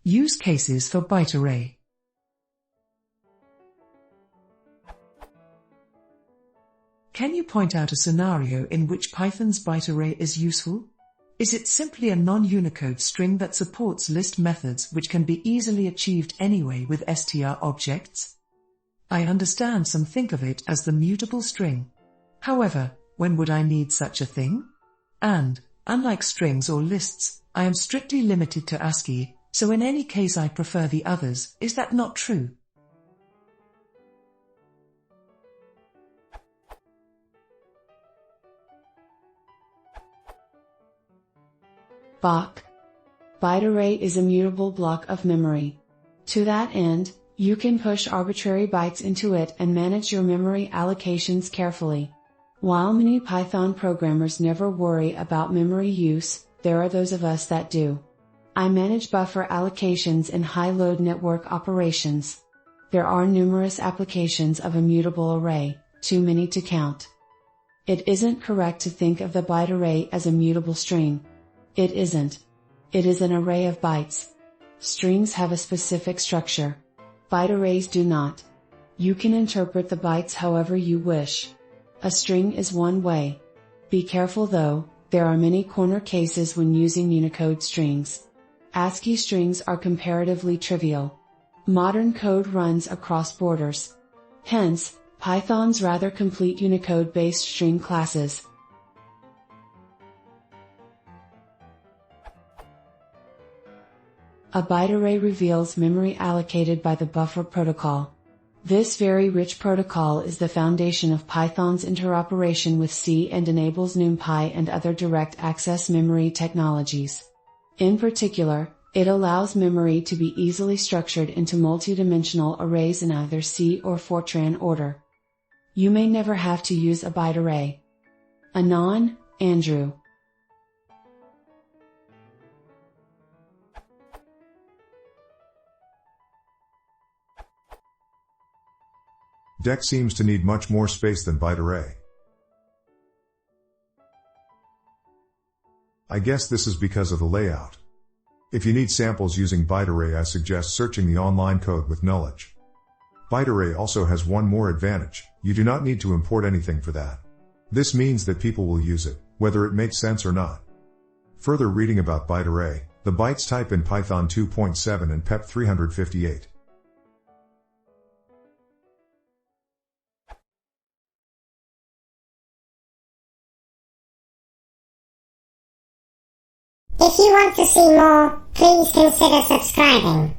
Use cases for bytearray. Can you point out a scenario in which Python's bytearray is useful? Is it simply a non-Unicode string that supports list methods which can be easily achieved anyway with str objects? I understand some think of it as the mutable string. However, when would I need such a thing? And, unlike strings or lists, I am strictly limited to ASCII, so in any case I prefer the others. Is that not true? Bach. Bytearray is a mutable block of memory. To that end, you can push arbitrary bytes into it and manage your memory allocations carefully. While many Python programmers never worry about memory use, there are those of us that do. I manage buffer allocations in high-load network operations. There are numerous applications of a mutable array, too many to count. It isn't correct to think of the byte array as a mutable string. It isn't. It is an array of bytes. Strings have a specific structure. Byte arrays do not. You can interpret the bytes however you wish. A string is one way. Be careful though, there are many corner cases when using Unicode strings. ASCII strings are comparatively trivial. Modern code runs across borders. Hence, Python's rather complete Unicode-based string classes. A byte array reveals memory allocated by the buffer protocol. This very rich protocol is the foundation of Python's interoperation with C and enables NumPy and other direct access memory technologies. In particular, it allows memory to be easily structured into multidimensional arrays in either C or Fortran order. You may never have to use a byte array. Anon, Andrew. Deck seems to need much more space than byte array. I guess this is because of the layout. If you need samples using byte array, I suggest searching the online code with knowledge. Byte array also has one more advantage: you do not need to import anything for that. This means that people will use it, whether it makes sense or not. Further reading about byte array, the bytes type in Python 2.7 and PEP 358. If you want to see more, please consider subscribing.